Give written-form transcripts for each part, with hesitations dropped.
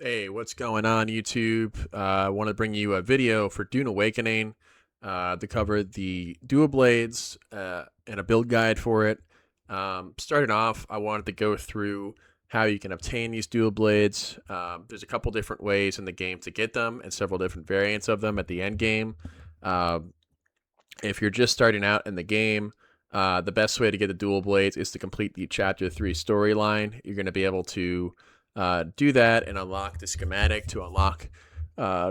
Hey, what's going on, YouTube? I want to bring you a video for Dune Awakening to cover the dual blades and a build guide for it. Starting off, I wanted to go through how you can obtain these dual blades. There's a couple different ways in the game to get them, and several different variants of them at the end game. Uh, if you're just starting out in the game, the best way to get the dual blades is to complete the Chapter 3 storyline. You're going to be able to do that and unlock the schematic to unlock uh,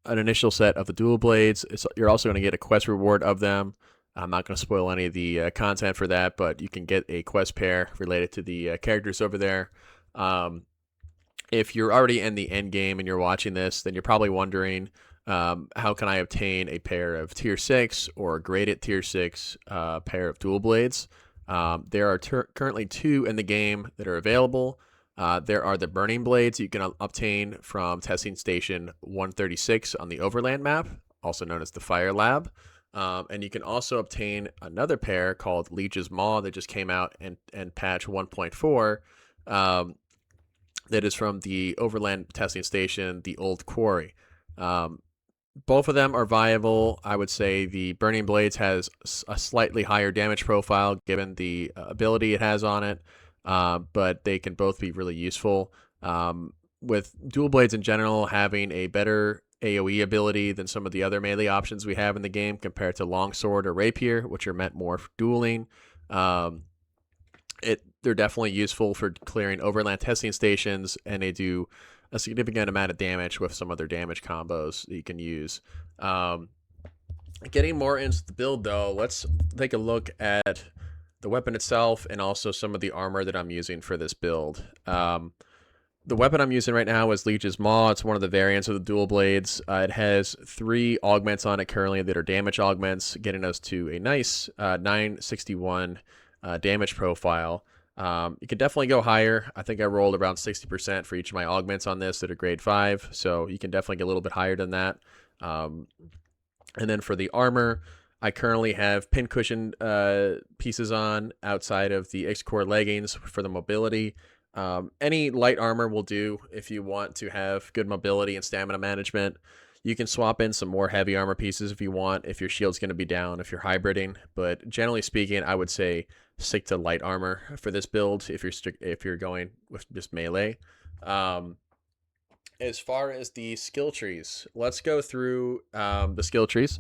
an initial set of the dual blades. You're also going to get a quest reward of them. I'm not going to spoil any of the content for that, but you can get a quest pair related to the characters over there. Um, if you're already in the end game and you're watching this, then you're probably wondering, how can I obtain a pair of tier 6 or graded tier 6 pair of dual blades? There are currently two in the game that are available. There are the burning blades you can obtain from testing station 136 on the Overland map, also known as the Fire Lab. And you can also obtain another pair called Leech's Maw that just came out and patch 1.4. That is from the Overland testing station, the old Quary. Um, both of them are viable. I would say the Burning Blades has a slightly higher damage profile given the ability it has on it, but they can both be really useful. With Dual Blades in general having a better AoE ability than some of the other melee options we have in the game compared to Longsword or Rapier, which are meant more for dueling. Um, they're definitely useful for clearing overland testing stations, and they do a significant amount of damage with some other damage combos that you can use. Um, Getting more into the build though, let's take a look at the weapon itself and also some of the armor that I'm using for this build. The weapon I'm using right now is Leech's Maw. It's one of the variants of the dual blades. It has 3 augments on it currently that are damage augments, getting us to a nice 961 damage profile. You can definitely go higher. I think I rolled around 60% for each of my augments on this that are grade 5, so you can definitely get a little bit higher than that. Um, and then for the armor, I currently have pincushion pieces on outside of the X-Core leggings for the mobility. Any light armor will do if you want to have good mobility and stamina management. You can swap in some more heavy armor pieces if you want, if your shield's going to be down, if you're hybriding. But generally speaking, I would say stick to light armor for this build if you're going with just melee. Um, as far as the skill trees, let's go through the skill trees.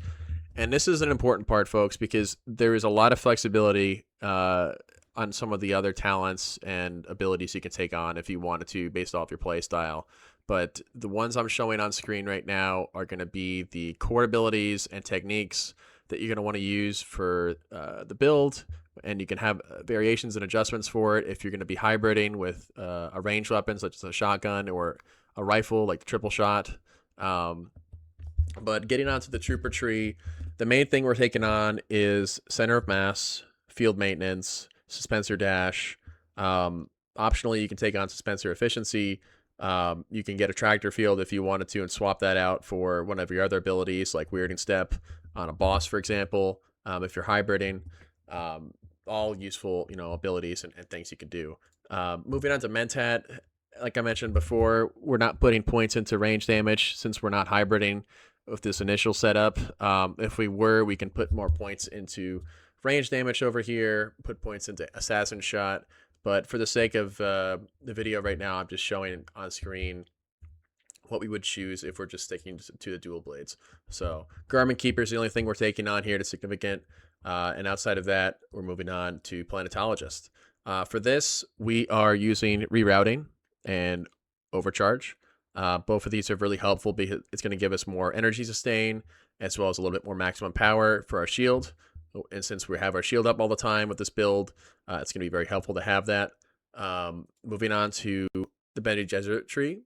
And this is an important part, folks, because there is a lot of flexibility on some of the other talents and abilities you can take on if you wanted to, based off your play style. But the ones I'm showing on screen right now are going to be the core abilities and techniques that you're going to want to use for the build. And you can have variations and adjustments for it if you're going to be hybriding with a ranged weapon, such as a shotgun or a rifle like the triple shot. But getting onto the trooper tree, the main thing we're taking on is center of mass, field maintenance, suspensor dash. Optionally, you can take on suspensor efficiency. You can get a tractor field if you wanted to and swap that out for one of your other abilities like weirding step on a boss, for example. If you're hybriding, all useful, abilities and things you can do. Moving on to Mentat, like I mentioned before, we're not putting points into range damage since we're not hybriding with this initial setup. If we were, we can put more points into range damage over here, put points into assassin shot. But for the sake of the video right now, I'm just showing on screen what we would choose if we're just sticking to the dual blades. So Garmin Keeper is the only thing we're taking on here that's significant. And outside of that, we're moving on to Planetologist. For this, we are using rerouting and overcharge. Both of these are really helpful because it's going to give us more energy sustain as well as a little bit more maximum power for our shield. And since we have our shield up all the time with this build, it's going to be very helpful to have that. Moving on to the Bene Gesserit tree,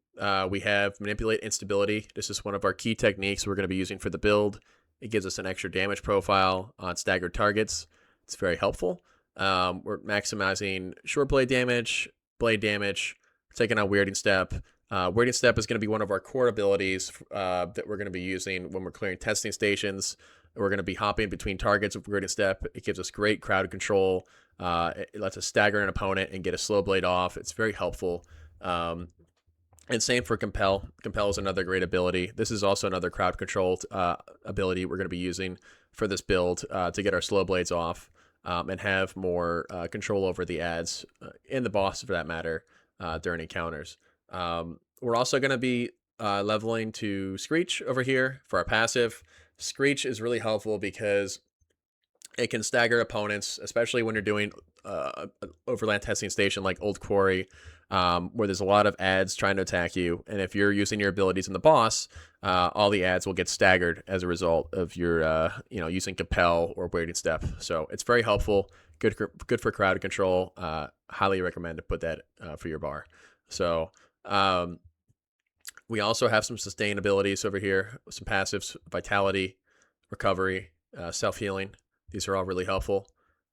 we have Manipulate Instability. This is one of our key techniques we're going to be using for the build. It gives us an extra damage profile on staggered targets. It's very helpful. We're maximizing short blade damage, we're taking on Weirding Step. Weirding Step is going to be one of our core abilities that we're going to be using when we're clearing testing stations. We're going to be hopping between targets with Weirding Step. It gives us great crowd control. It lets us stagger an opponent and get a slow blade off. It's very helpful. And same for Compel. Compel is another great ability. This is also another crowd controlled ability we're going to be using for this build to get our slow blades off and have more control over the ads and the boss for that matter during encounters. We're also going to be leveling to Screech over here for our passive. Screech is really helpful because it can stagger opponents, especially when you're doing an overland testing station like Old Quarry, where there's a lot of ads trying to attack you. And if you're using your abilities in the boss, all the ads will get staggered as a result of your, using Compel or Waiting Step. So it's very helpful. Good for crowd control. Highly recommend to put that for your bar. So we also have some sustain abilities over here, some passives, Vitality, Recovery, Self-Healing. These are all really helpful.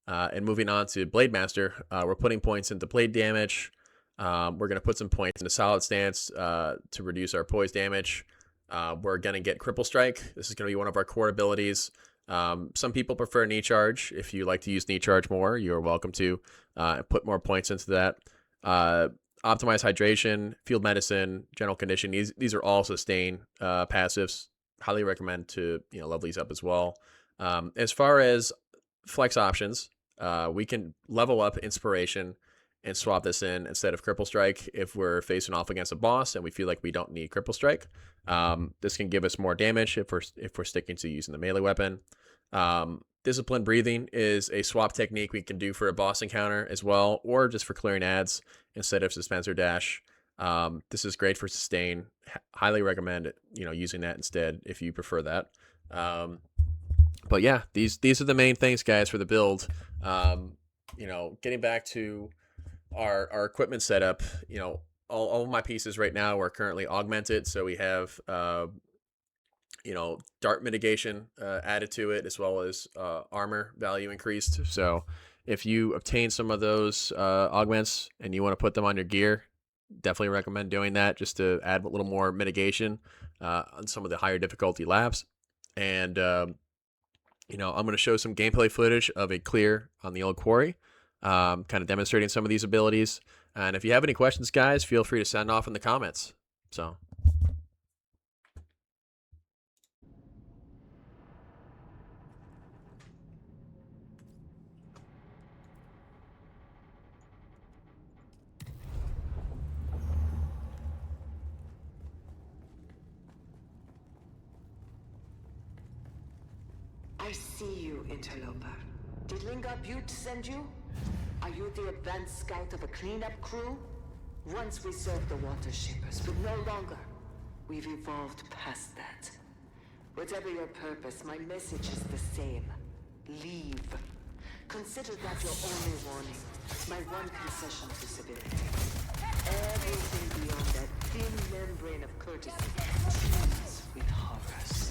And moving on to Blade Master, we're putting points into blade damage. We're going to put some points into Solid Stance to reduce our poise damage. We're going to get Cripple Strike. This is going to be one of our core abilities. Some people prefer Knee Charge. If you like to use Knee Charge more, you're welcome to put more points into that. Optimize Hydration, Field Medicine, General Condition. These are all sustain passives. Highly recommend to level these up as well. As far as flex options, we can level up Inspiration and swap this in instead of Cripple Strike if we're facing off against a boss and we feel like we don't need Cripple Strike. This can give us more damage if we're sticking to using the melee weapon. Disciplined Breathing is a swap technique we can do for a boss encounter as well, or just for clearing ads instead of Suspense or Dash. This is great for sustain. Highly recommend using that instead if you prefer that. But yeah, these are the main things, guys, for the build. Getting back to our equipment setup, all of my pieces right now are currently augmented. So we have, dart mitigation added to it, as well as armor value increased. So if you obtain some of those augments and you want to put them on your gear, definitely recommend doing that just to add a little more mitigation on some of the higher difficulty labs. And I'm going to show some gameplay footage of a clear on the Old Quarry, kind of demonstrating some of these abilities. And if you have any questions, guys, feel free to send off in the comments. So. I see you, interloper. Did Lingard Butte send you? Are you the advanced scout of a cleanup crew? Once we served the water shippers, but no longer. We've evolved past that. Whatever your purpose, my message is the same. Leave. Consider that your only warning. My one concession to civility. Everything beyond that thin membrane of courtesy teems with horrors.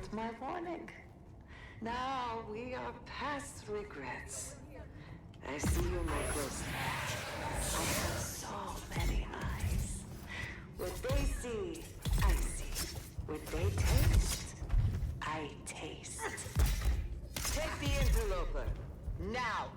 heeded my warning. Now we are past regrets. I see you, my close friend. I have so many eyes. What they see, I see. What they taste, I taste. Take the interloper, now!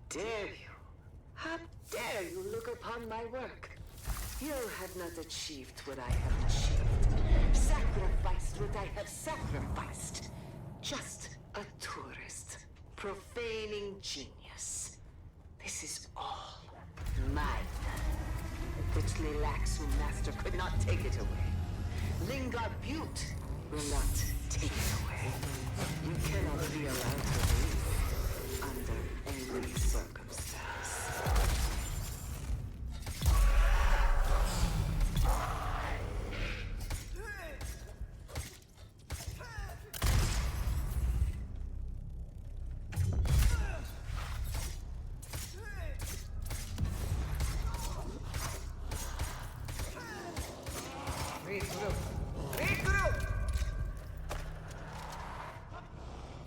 Dare you? How dare you look upon my work? You have not achieved what I have achieved. Sacrificed what I have sacrificed. Just a tourist. Profaning genius. This is all mine. Which Lilaxu master could not take it away. Lingard Butte will not take it away. You cannot be allowed to leave under any circumstance.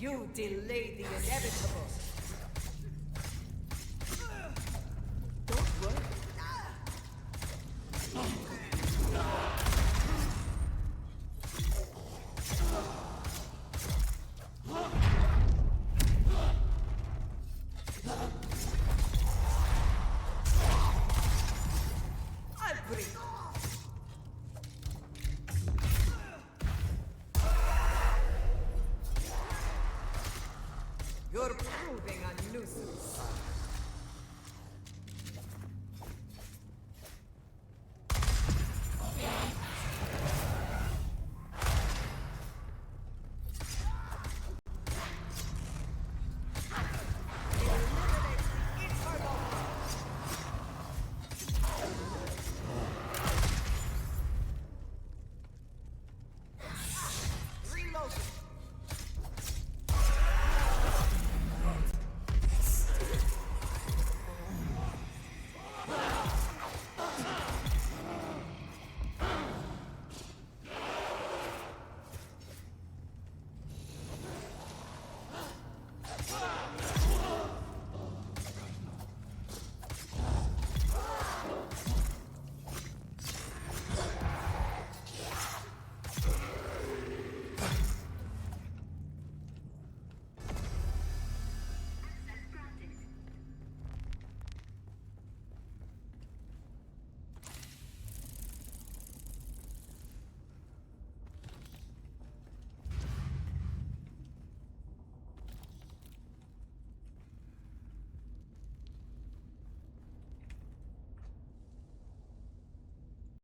You delay the inevitable. Don't worry. I'll bring. You're proving a nuisance.